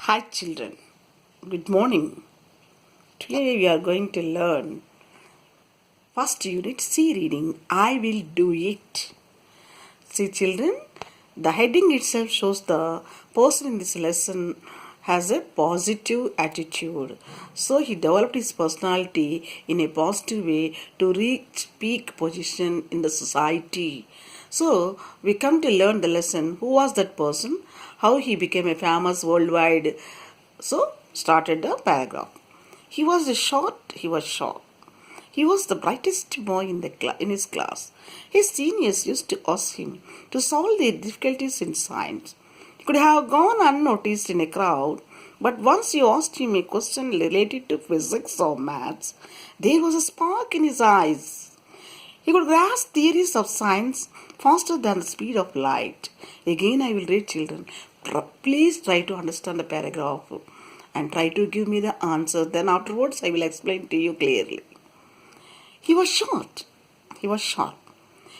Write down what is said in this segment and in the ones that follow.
Hi children, good morning. Today we are going to learn first unit C reading. I will do it. See children, the heading itself shows the person in this lesson has a positive attitude. So he developed his personality in a positive way to reach peak position in the society. So we come to learn the lesson. Who was that person? How he became a famous worldwide. So started the paragraph. He was short. He was the brightest boy in his class. His seniors used to ask him to solve their difficulties in science. He could have gone unnoticed in a crowd, but once you asked him a question related to physics or maths, there was a spark in his eyes. He could grasp theories of science faster than the speed of light. Again, I will read children. Please try to understand the paragraph and try to give me the answer. Then afterwards, I will explain to you clearly. He was short. He was sharp.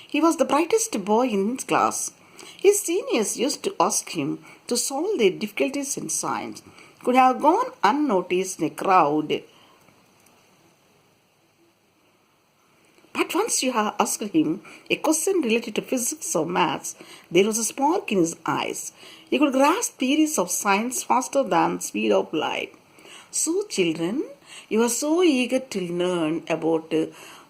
He was the brightest boy in his class. His seniors used to ask him to solve their difficulties in science. He could have gone unnoticed in a crowd. But once you have asked him a question related to physics or maths, there was a spark in his eyes. He could grasp theories of science faster than the speed of light. So, children, you are so eager to learn about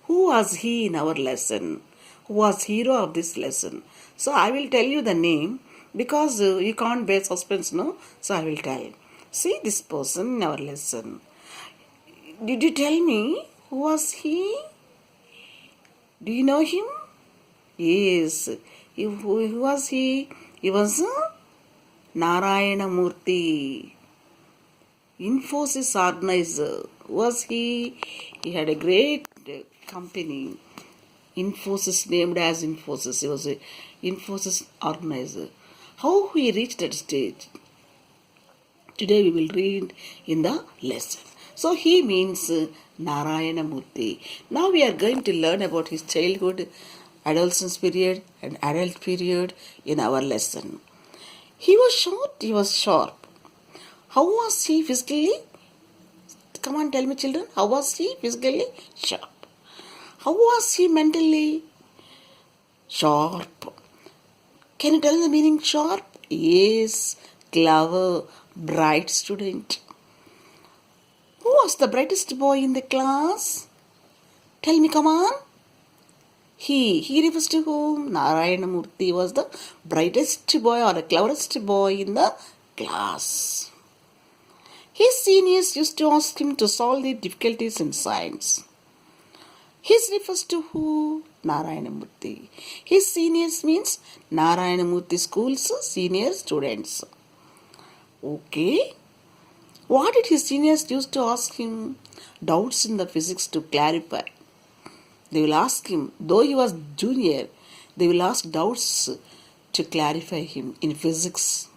who was he in our lesson, who was hero of this lesson. So, I will tell you the name because you can't bear suspense, no? So, I will tell. See this person in our lesson. Did you tell me who was he? Do you know him? Yes. Who was he? He was Narayana Murthy. Infosys organizer. Was he? He had a great company. Infosys, named as Infosys. He was a Infosys organizer. How he reached that stage? Today we will read in the lesson. So he means Narayana Murthy. Now we are going to learn about his childhood, adolescence period and adult period in our lesson. He was short, he was sharp. How was he physically? Come on, tell me children. How was he physically? Sharp. How was he mentally? Sharp. Can you tell the meaning sharp? Yes, clever, bright student. Who was the brightest boy in the class? Tell me, come on. He refers to whom? Narayana Murthy was the brightest boy or the cleverest boy in the class. His seniors used to ask him to solve the difficulties in science. His refers to who? Narayana Murthy. His seniors means Narayana Murthy school's senior students. Okay. What did his seniors used to ask him? Doubts in the physics to clarify. They will ask him, though he was junior, they will ask doubts to clarify him in physics.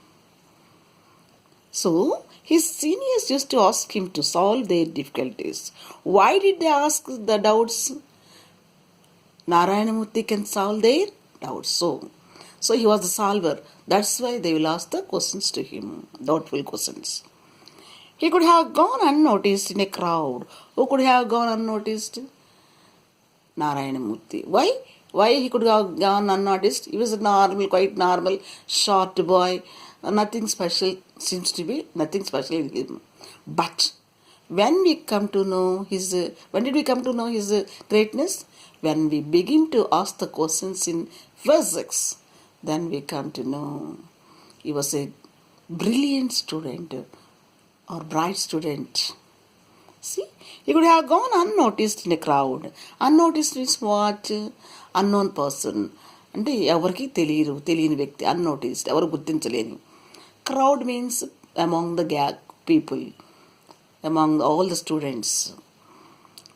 So, his seniors used to ask him to solve their difficulties. Why did they ask the doubts? Narayana Murthy can solve their doubts. So he was the solver. That's why they will ask the questions to him, doubtful questions. He could have gone unnoticed in a crowd. Who could have gone unnoticed? Narayana Murthy. Why? Why he could have gone unnoticed? He was a normal, quite normal, short boy. Nothing special seems to be, nothing special in him. But when we come to know his, when did we come to know his greatness? When we begin to ask the questions in physics, then we come to know he was a brilliant student or bright student. See, he could have gone unnoticed in a crowd. Unnoticed means what? Unknown person. అంటే ఎవరికి తెలియని వ్యక్తి unnoticed, ఎవరు గుర్తించలేని. Crowd means among the people, among all the students.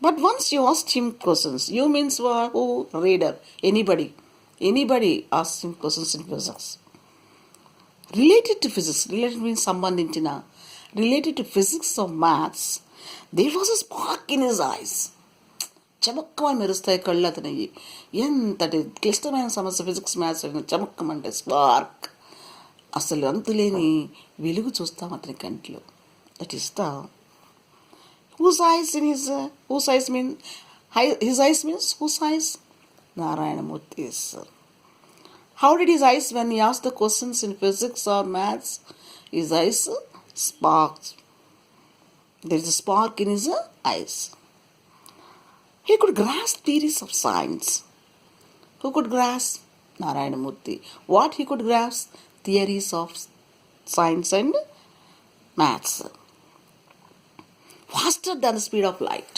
But once you asked him questions, you means who? Reader, anybody asked him questions in physics. Related to physics, related means సంబంధించిన, related to physics or maths, there was a spark in his eyes. చమక్కమని మెరుస్తాయి కళ్ళు అతనివి. ఎంతటి క్లిష్టమైన సమస్య physics maths చమక్కమంటే spark. అసలు అంతులేని వెలుగు చూస్తాం అతని కంటిలో. That is the whose eyes in his whose eyes mean his eyes means whose eyes? Narayanamurthi's. How did his eyes, when he asked the questions in physics or maths, his eyes sparked. There is a spark in his eyes. He could grasp theories of science. Who could grasp? Narayanamurthy. What he could grasp? Theories of science and maths. Faster than the speed of light.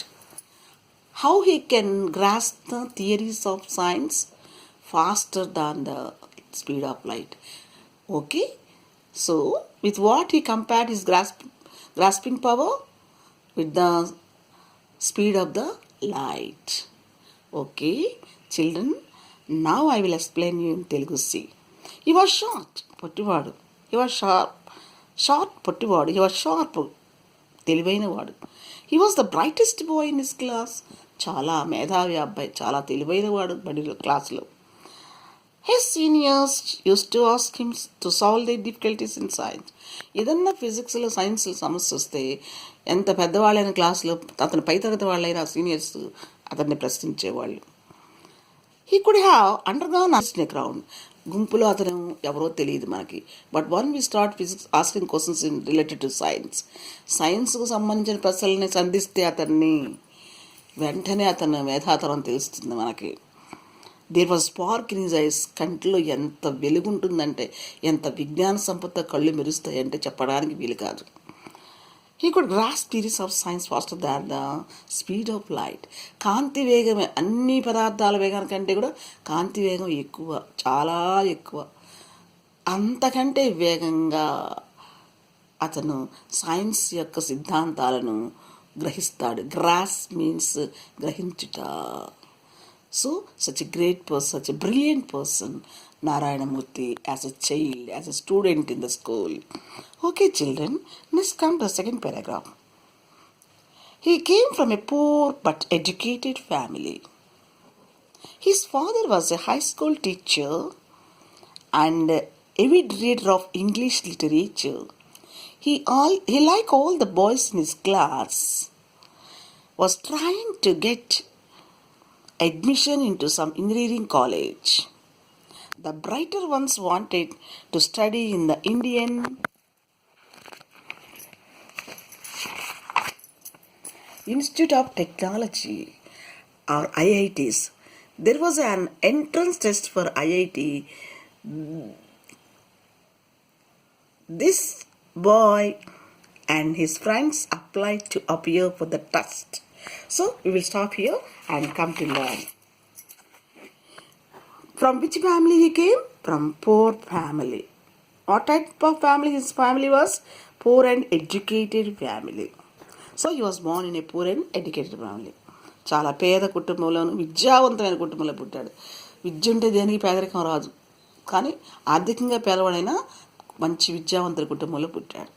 How he can grasp the theories of science faster than the speed of light? Okay. So, with what he compared his grasping power? With the speed of the light. Okay, children, now I will explain you in Telugu. See, he was short, pottivadu. He was short, pottivadu. He was sharp, తెలివైనవాడు. He was the brightest boy in his class. చాలా మేధావి అబ్బాయి, చాలా తెలివైనవాడు బడిలో, క్లాసులో. His seniors used to ask him to solve their difficulties in science. ఏదన్నా ఫిజిక్స్లో, సైన్స్లో సమస్య వస్తే ఎంత పెద్దవాళ్ళైన క్లాసులో అతని పై తరగతి వాళ్ళైనా సీనియర్స్ అతన్ని ప్రశ్నించేవాళ్ళు. He could have undergone in a crowd. గుంపులో అతను ఎవరో తెలియదు మనకి. But once we start physics asking questions in related to science. సైన్స్కు సంబంధించిన ప్రశ్నల్ని సంధిస్తే అతన్ని వెంటనే అతను మేధాతనం తెలుస్తుంది మనకి. There was spark in his eyes. కంటిలో ఎంత వెలుగుంటుందంటే, ఎంత విజ్ఞాన సంపద కళ్ళు మెరుస్తాయంటే చెప్పడానికి వీలు కాదు. He could grasp theories of science faster than the speed of light. కాంతి వేగమే, అన్ని పదార్థాల వేగం కంటే కూడా కాంతి వేగం ఎక్కువ, చాలా ఎక్కువ. అంతకంటే వేగంగా అతను సైన్స్ యొక్క సిద్ధాంతాలను గ్రహిస్తాడు. గ్రాస్ మీన్స్ గ్రహించుట. So, such a great person, such a brilliant person, Narayanamurthy, as a child, as a student in the school. Okay, children, let's come to the second paragraph. He came from a poor but educated family. His father was a high school teacher and avid reader of English literature. He, like all the boys in his class, was trying to get admission into some engineering college. The brighter ones wanted to study in the Indian Institute of Technology or IITs. There was an entrance test for IIT. This boy and his friends applied to appear for the test. So, we will stop here and come to learn. From which family he came? From poor family. What type of family? His family was poor and educated family. So, he was born in a poor and educated family. చాలా పేద కుటుంబంలోను, విద్యావంతమైన కుటుంబంలో పుట్టాడు. విద్య ఉంటే దేనికి పేదరికం రాదు. కానీ ఆర్థికంగా పేదవాడైనా మంచి విద్యావంతుల కుటుంబంలో పుట్టాడు.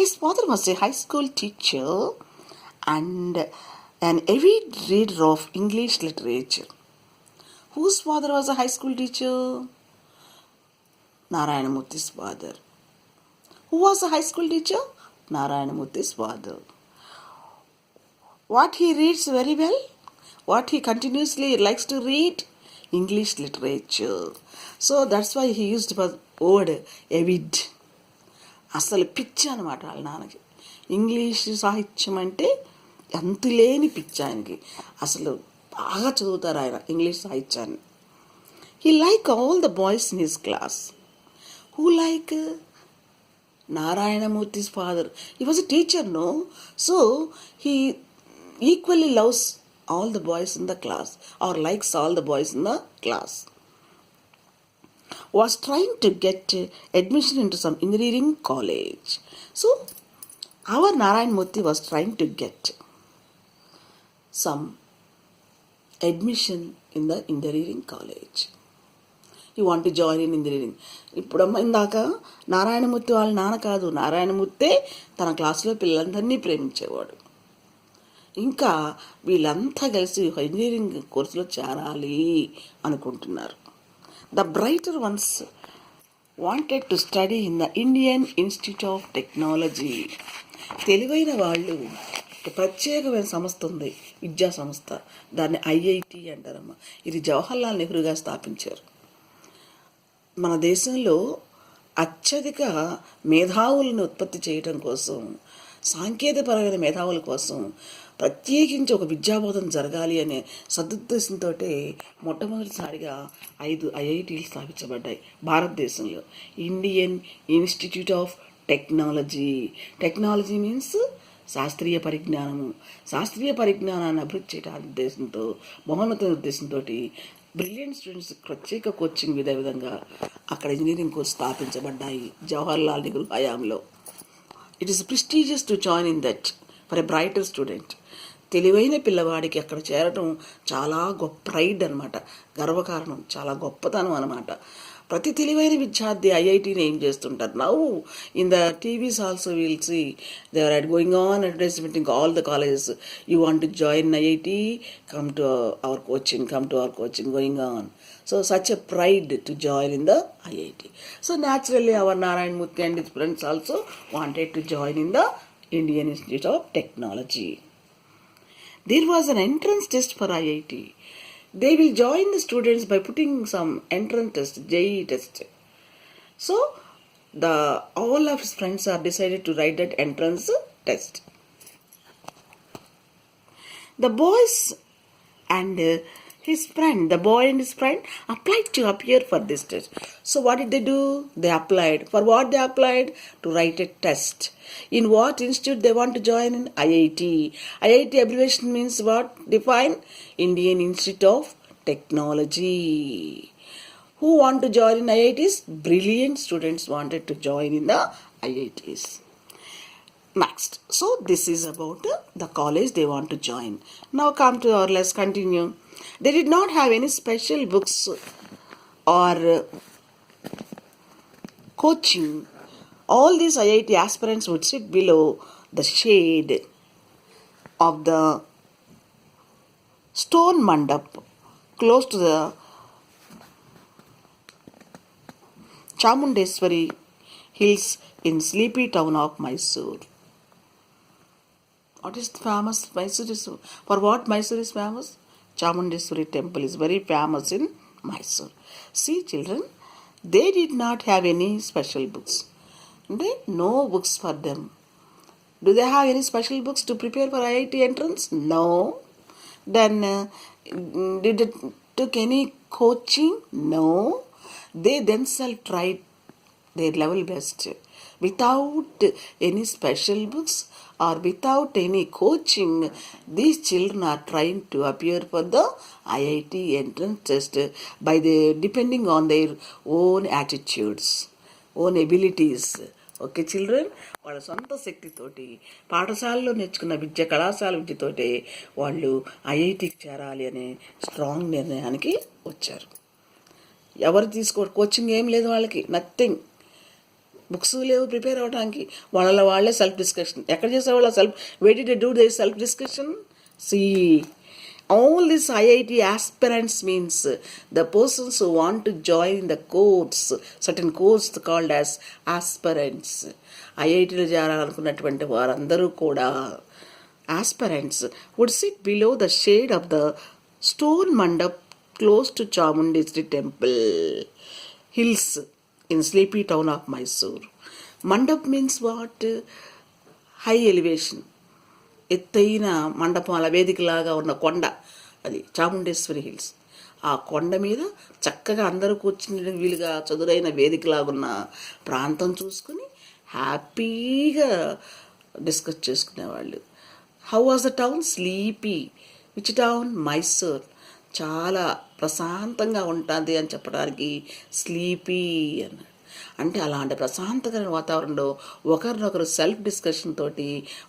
His father was a high school teacher and an avid reader of English literature. Whose father was a high school teacher? Narayanamurthy's father. Who was a high school teacher? Narayanamurthy's father. What he reads very well? What he continuously likes to read? English literature. So that's why he used the word avid. అసలు పిచ్చి అనమాట వాళ్ళ నాన్నకి. English సాహిత్యం అంటే అంతులేని పిచ్చి ఆయనకి. అసలు బాగా చదువుతారు ఆయన ఇంగ్లీష్ సాహిత్యాన్ని. He like all the boys in his class. Who like? Narayanamurthy's father. He was a teacher, no? So, he equally loves all the boys in the class or likes all the boys in the class. Was trying to get admission into some engineering college. So, our Narayanamurthy was trying to get some admission in the engineering college. You want to join in engineering. ఇప్పుడమ్మ ఇందాక నారాయణమూర్తి వాళ్ళ నాన్న కాదు, నారాయణమూర్తే తన క్లాసులో పిల్లలందరినీ ప్రేమించేవాడు. ఇంకా వీళ్ళంతా కలిసి ఇంజనీరింగ్ కోర్సులో చేరాలి అనుకుంటున్నారు. The brighter ones wanted to study in the Indian Institute of Technology. తెలివైన వాళ్ళు ప్రత్యేకమైన సంస్థ ఉంది, విద్యా సంస్థ. దాన్ని ఐఐటి అంటారమ్మా. ఇది జవహర్లాల్ నెహ్రూ గారు స్థాపించారు. మన దేశంలో అత్యధిక మేధావులను ఉత్పత్తి చేయడం కోసం, సాంకేతికపరమైన మేధావుల కోసం ప్రత్యేకించి ఒక విద్యాబోధన జరగాలి అనే సదుద్దేశంతో మొట్టమొదటిసారిగా 5 ఐఐటీలు స్థాపించబడ్డాయి భారతదేశంలో. Indian institute of technology. Technology means శాస్త్రీయ పరిజ్ఞానము. శాస్త్రీయ పరిజ్ఞానాన్ని అభివృద్ధి చేయడానికి ఉద్దేశంతో, మహోన్నత ఉద్దేశంతో బ్రిలియంట్ స్టూడెంట్స్ ప్రత్యేక కోచింగ్ విధంగా అక్కడ ఇంజనీరింగ్ కోర్స్ స్థాపించబడ్డాయి జవహర్లాల్ నెహ్రూ హయాంలో. It is prestigious to join in that for a brighter student. తెలివైన పిల్లవాడికి అక్కడ చేరడం చాలా గొప్ప ప్రైడ్ అనమాట, గర్వకారణం, చాలా గొప్పతనం అనమాట. ప్రతి తెలివైన విద్యార్థి ఐఐటీని ఏం చేస్తుంటారు. Now in the TVs also will see they are going on advertisement in all the colleges. You want to join IIT, come to our coaching going on. So such a pride to join in the IIT. So naturally our Narayanamurthy and his friends also wanted to join in the Indian Institute of Technology. There was an entrance test for IIT. They will join the students by putting some entrance test, JEE test. So all of his friends are decided to write that entrance test. The boys and the boy and his friend applied to appear for this test. So what did they do? They applied. For what they applied? To write a test. In what institute they want to join? In IIT. IIT abbreviation means what? Define. Indian Institute of Technology. Who want to join in IITs? Brilliant students wanted to join in the IITs. Next. So this is about the college they want to join. Now come to our, let's continue. They did not have any special books or coaching. All these IIT aspirants would sit below the shade of the stone mandap close to the Chamundeswari hills in sleepy town of Mysore. What is famous? Mysore is, for what Mysore is famous? Chamundeswari temple is very famous in Mysore. See children, they did not have any special books. No books for them. Do they have any special books to prepare for IIT entrance? No. Then did they took any coaching? No. They themselves tried their level best. Without any special books or without any coaching, these children are trying to appear for the IIT entrance test by depending on their own attitudes, own abilities. Okay children, వాళ్ళ సొంత శక్తితోటి పాఠశాలలో నేర్చుకున్న విద్య, కళాశాల విద్యతోటి వాళ్ళు ఐఐటికి చేరాలి అనే strong నిర్ణయానికి వచ్చారు. ఎవరు కోచింగ్ ఏం లేదు వాళ్ళకి, నథింగ్. బుక్స్ లేవు ప్రిపేర్ అవ్వడానికి. వాళ్ళే సెల్ఫ్ డిస్కషన్. ఎక్కడ చేసేవాళ్ళ self, where did they do their self discussion? See, all these IIT aspirants means the persons who want to join the course, certain course called as aspirants. ఐఐటీలో చేరాలనుకున్నటువంటి వారందరూ కూడా aspirants would sit below the shade of the stone mandap close to Chamundeswari temple hills in sleepy town of Mysore. Mandap means what? High elevation. ఎత్తైన మండపం, అలా వేదికలాగా ఉన్న కొండ, అది Chamundeshwari hills. ఆ కొండ మీద చక్కగా అందరూ కూర్చుని వీలుగా చదురైన వేదికలాగున్న ప్రాంతం చూసుకుని హ్యాపీగా డిస్కస్ చేసుకునేవాళ్ళు. How was the town? Sleepy. Which town? Mysore. చాలా ప్రశాంతంగా ఉంటుంది అని చెప్పడానికి స్లీపీ అన్నాడు. అంటే అలాంటి ప్రశాంతకరమైన వాతావరణంలో ఒకరినొకరు సెల్ఫ్ డిస్కషన్ తోటి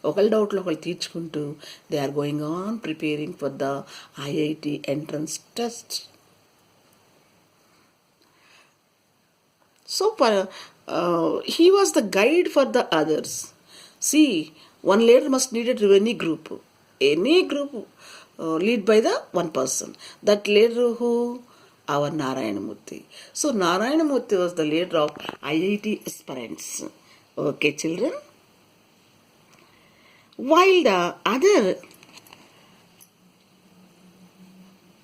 ఒకరి డౌట్లు ఒకరు తీర్చుకుంటూ they are going on preparing for the IIT entrance test. So he was the guide for the others. See, one leader must needed to any group lead by the one person. That leader who our Narayanamurthy. So Narayanamurthy was the leader of IIT aspirants. Okay, children. While the other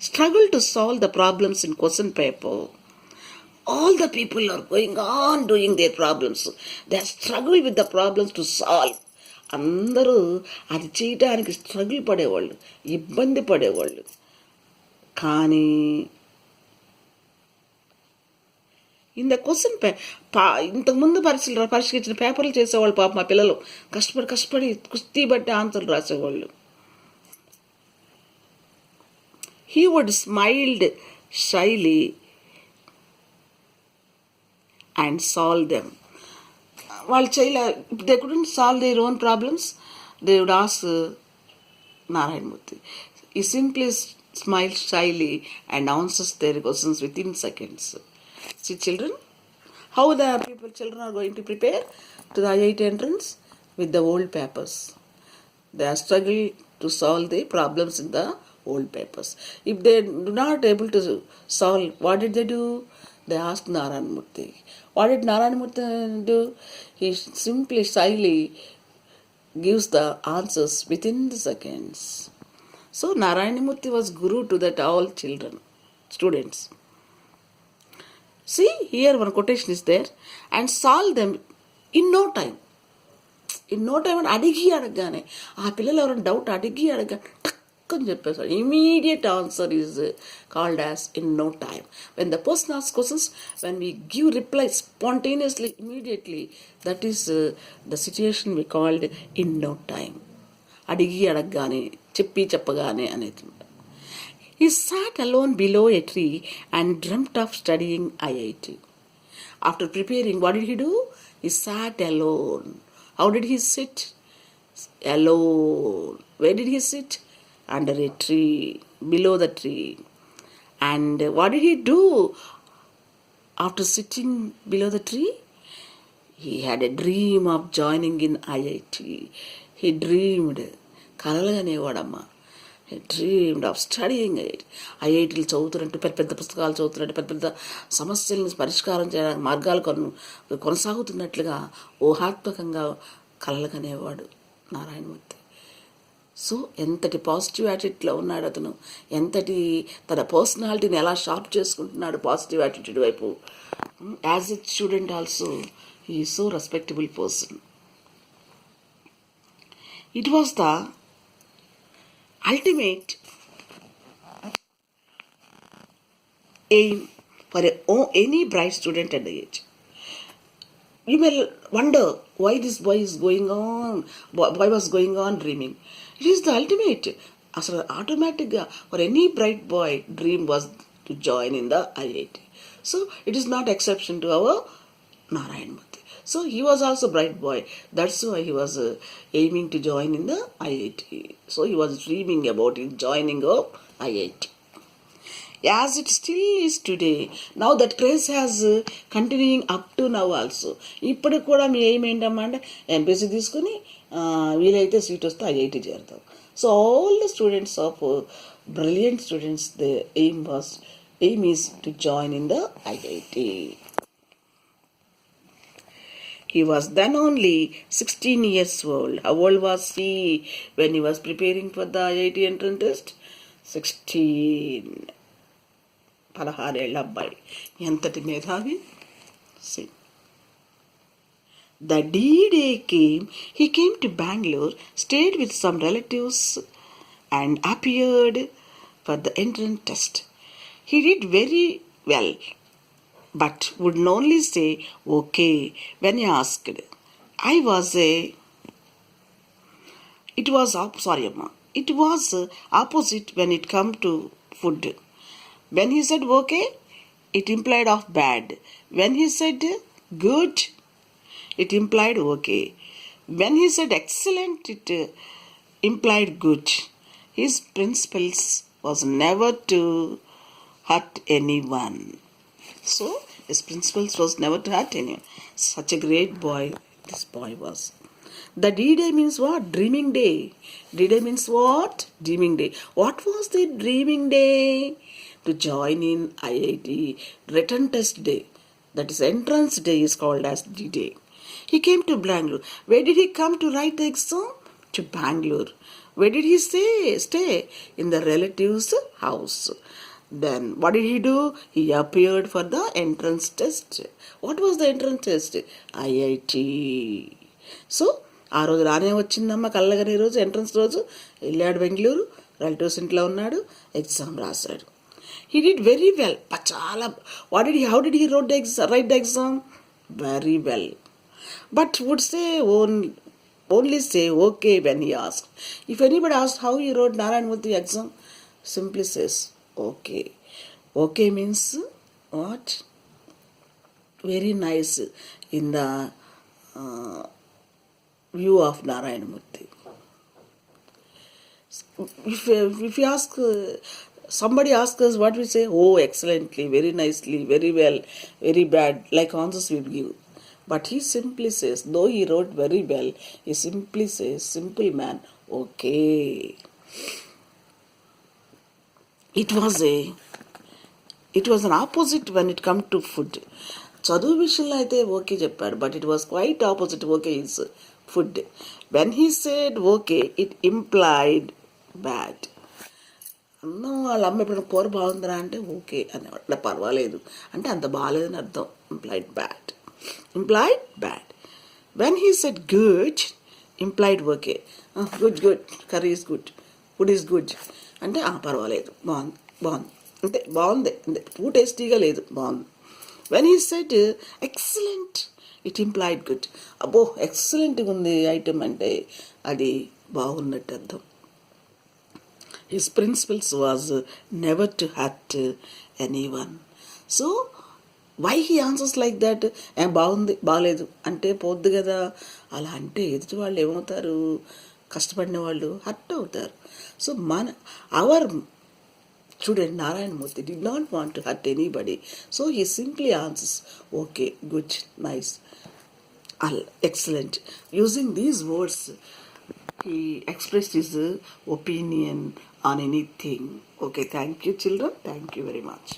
struggle to solve the problems in question paper, all the people are going on doing their problems. They struggle with the problems to solve. అందరూ అది చేయడానికి struggle పడేవాళ్ళు, ఇబ్బంది పడేవాళ్ళు. కానీ ఇంత question ఇంతకుముందు పరీక్ష పేపర్లు చేసేవాళ్ళు పాప మా పిల్లలు కష్టపడి కుస్తీ బట్టి ఆన్సర్లు రాసేవాళ్ళు. He would smiled shyly and solve them. వాళ్ళు they couldn't solve their own problems, they would ask Narayanamurthy. He simply smiled shyly and answers their questions within seconds. See children, how the children are going to prepare to the IIT entrance with the old papers. They are struggling to solve the problems in the old papers. If they do not able to solve, what did they do? They asked Narayanamurthy. What did Narayanamurthy do? He simply shyly gives the answers within the seconds. So Narayanamurthy was guru to that all children, students. See, here one quotation is there. And solve them in no time. In no time, అడిగి అడగగానే ఆ పిల్లలు ఎవరైనా doubt అడిగి అడగగానే టక్కని చెప్పేస్తారు. Immediate answer is called as in no time. When the person asks questions, when we give replies spontaneously, immediately, that is the situation we called in no time. అడిగి అడగగానే చెప్పగానే అనేది. He sat alone below a tree and dreamt of studying IIT. After preparing, what did he do? He sat alone. How did he sit? Alone. Where did he sit? Under a tree, below the tree. And what did he do after sitting below the tree? He had a dream of joining in IIT. He dreamed. కలలుగానేవాడమ్మా. Dreamed of studying it. ఐఐటీలు చదువుతున్నట్టు పెద్ద పుస్తకాలు చదువుతున్నట్టు పెద్ద సమస్యలను పరిష్కారం చేయడానికి మార్గాలు కొనసాగుతున్నట్లుగా ఊహాత్మకంగా కలలుగానేవాడు నారాయణమూర్తి. సో ఎంతటి పాజిటివ్ యాటిట్యూడ్లో ఉన్నాడు అతను, ఎంతటి తన పర్సనాలిటీని ఎలా షార్ప్ చేసుకుంటున్నాడు పాజిటివ్ యాటిట్యూడ్ వైపు. As a student also he is so respectable person. It was the ultimate aim for any bright student at the age. You may wonder why this boy was going on dreaming. It is the ultimate. Asala automatic for any bright boy dream was to join in the IIT. So it is not exception to our Narayanamurthy. So he was also bright boy. That's why he was aiming to join in the IIT. So he was dreaming about it, joining of IIT. As it still is today, now that craze has continuing up to now also. ఇప్పటికి కూడా మీ aim ఏంటమ్మా అంటే MPC తీసుకుని వీలైతే seat వస్తే IIT చేరుతాం. So all the students of brilliant students the aim is to join in the IIT. He was then only 16 years old. How old was he when he was preparing for the IIT entrance test? 16. 16 ఏళ్ళ అబ్బాయి. ఎంతటి మేధావి. The D-Day came. He came to Bangalore, stayed with some relatives and appeared for the entrance test. He did very well, but would only say okay when he asked. It was opposite when it come to food. When he said okay, it implied of bad. When he said good, it implied okay. When he said excellent, it implied good. His principles was never to hurt anyone. So his principles was never to hurt anyone. Such a great boy this boy was. The D-Day means what? Dreaming day. D-Day means what? Dreaming day. What was the dreaming day? to join in IIT written test day. That is entrance day is called as D-Day. He came to Bangalore. Where did he come to write the exam? To Bangalore. Where did he stay? In the relative's house. Then what did he do? He appeared for the entrance test. What was the entrance test? IIT. So ఆ రోజు రానే వచ్చిందమ్మ కళ్ళగని రోజు entrance రోజు వెళ్ళాడు Bengaluru, relatives ఇంట్లో ఉన్నాడు, exam రాశాడు. He did very well. చాలా how did he write the exam? Very well. But would say only say okay when he asked. If anybody asked how he wrote Narayanamurthy exam, simply says okay. Okay means what? Very nice in the view of Narayanamurthy. If you ask, somebody asks us, what we say? Oh, excellently, very nicely, very well, very bad, like answers we give. But he simply says, though he wrote very well, he simply says, simple man, okay. It was an opposite when it come to food. చదువు విషయంలో అయితే okay చెప్పాడు, but it was quite opposite okay is food. When he said okay, it implied bad. అన్నం వాళ్ళ అమ్మ ఎప్పుడైనా కూర బాగుందిరా అంటే ఓకే అనేవాడు, అట్లా పర్వాలేదు అంటే అంత బాగాలేదని అర్థం. Implied bad. When he said good, implied okay. Good curry is good, food is good అంటే పర్వాలేదు, బాగుంది అంటే బాగుంది అంటే టూ టేస్టీగా లేదు, బాగుంది. When he said excellent, it implied good. అబ్బో ఎక్సలెంట్గా ఉంది ఐటమ్ అంటే అది బాగున్నట్టు అర్థం. His principles was never to hurt anyone. So why he answers like that? బాగుంది బాగలేదు అంటే పోద్దు కదా. అలా అంటే ఎదుటి వాళ్ళు ఏమవుతారు? కష్టపడిన వాళ్ళు హర్ట్ అవుతారు. So our student Narayanamurthy did not want to hurt anybody. So he simply answers, okay, good, nice, excellent. Using these words, he expressed his opinion on anything. Okay, thank you children. Thank you very much.